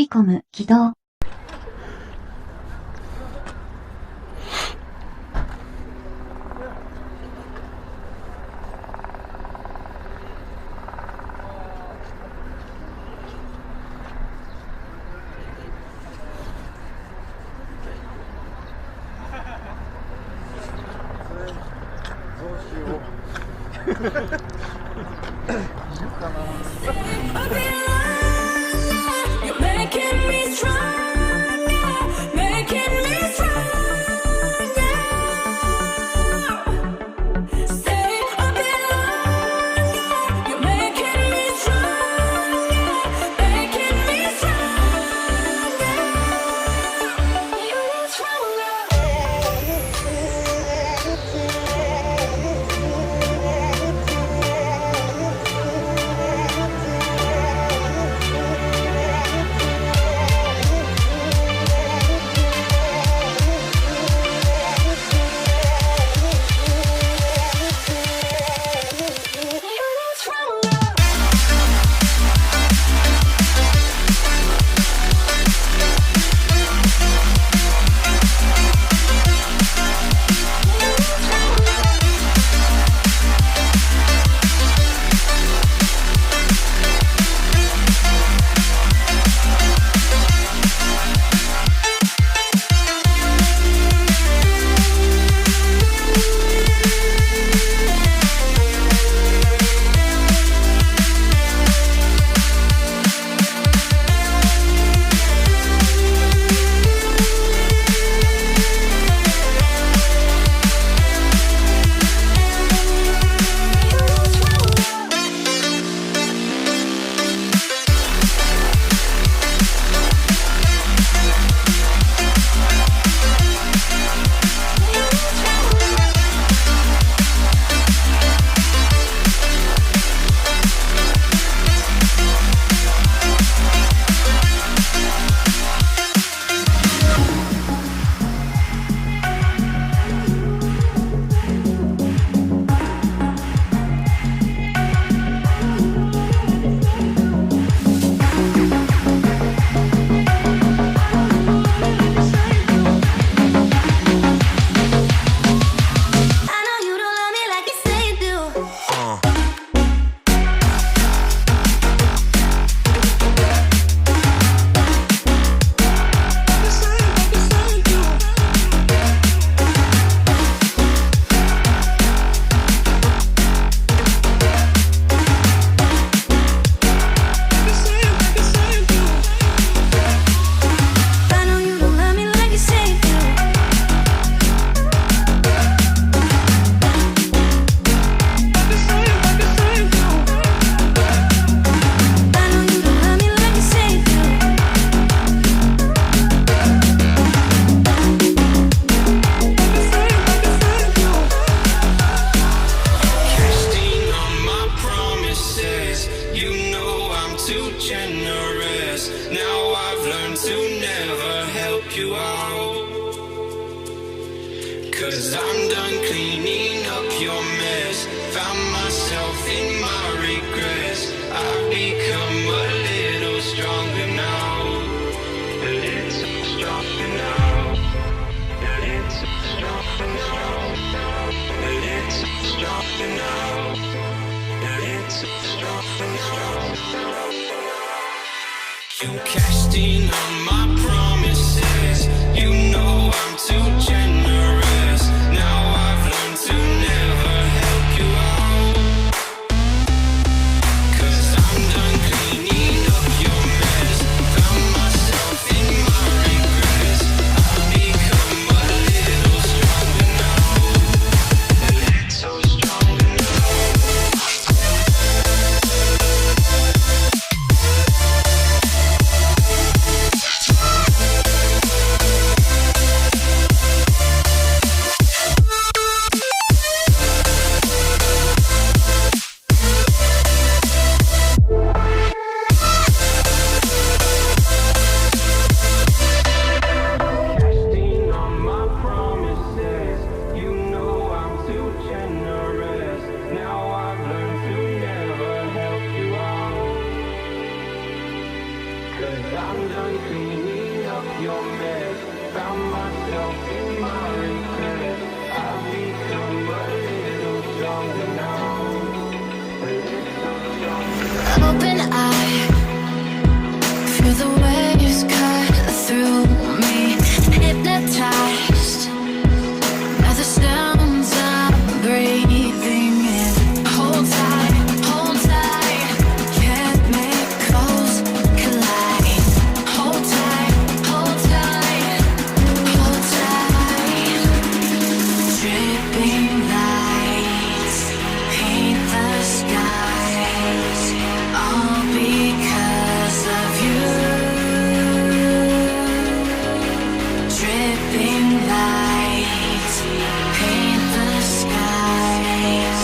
G コム起動。Cause I'm done cleaning up your mess. Found myself in my regrets. I've become a little stronger now. A little stronger now. A little stronger now. A little stronger now. A little stronger now. You cashed in on my promises. You know I'm too generous. Now I've learned to never help you out. 'Cause I'm done cleaning up your mess. Found myself in my regrets. I've become a little stronger now. A little stronger now. I'm done cleaning up your mess. Found myself in my regret. I've become a little stronger now. A little stronger. Open eye, feel the waves cut through me. Hypnotized by the sounds I'm breathing in. Hold tight, hold tight. Chemicals collide. Hold tight, hold tight, hold tight. Dripping lights paint the skies, all because of you. Dripping lights paint the skies,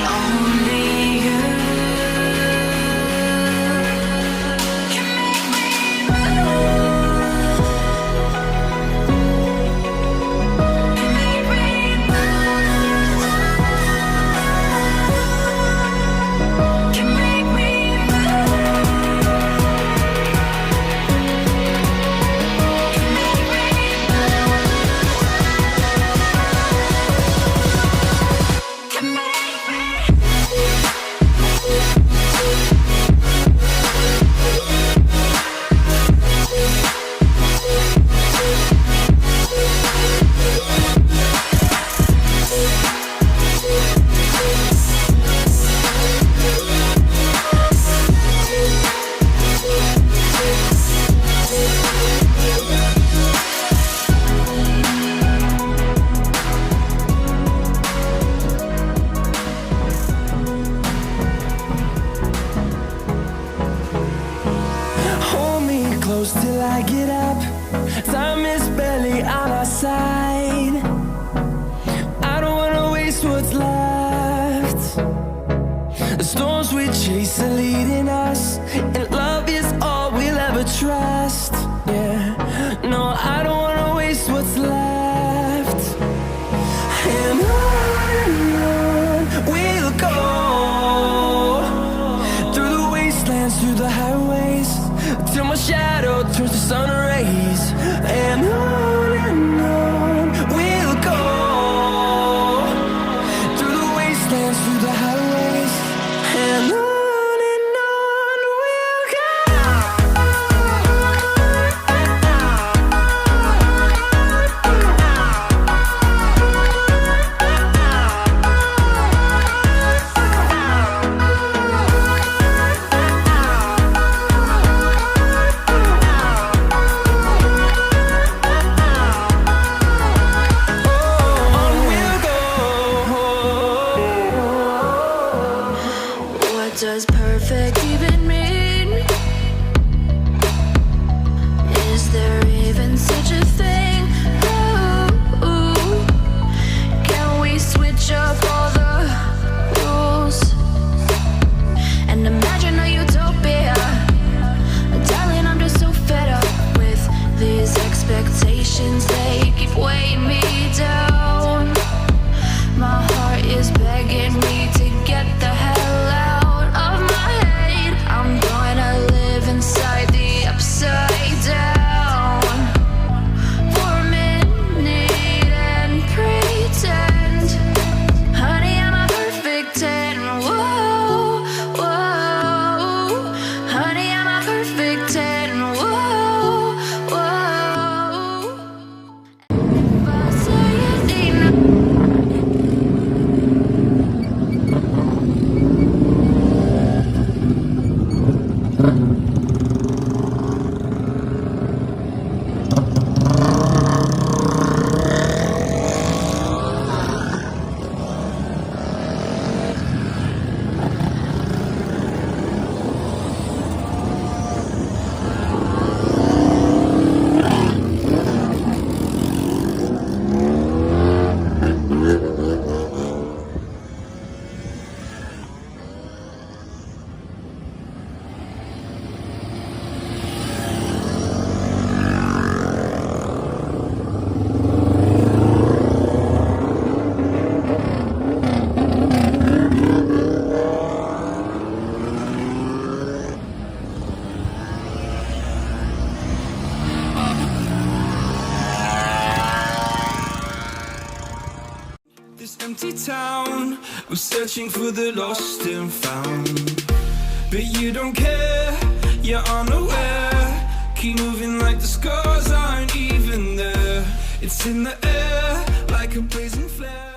only you can make me move. Can make me move. Can make me Hold me close till I get up. Time is barely on our side. I don't wanna waste what's left. The storms we chase are leading us, and love is all we'll ever trust. Yeah, no, I don't wanna waste what's left. And on we'll go, through the wastelands, through the highways, till my shadow turns to sun rays. And on we'll go, through the wastelands, through the highways. And on we'll go. On we'll go. What does perfect even mean? Is there even such a thing? Ooh, can we switch up all the rules and imagine a utopia? Darling, I'm just so fed up with these expectations. They keep weighing me down. My heart is begging me to get the hell out of my head. I'm gonna live inside the upside down for a minute and pretend, honey, I'm a perfect 10. Whoa, whoa, honey, I'm a perfect 10. Whoa, whoa. empty town. We're searching for the lost and found. But you don't care, you're unaware. Keep moving like the scars aren't even there. It's in the air like a blazing flare.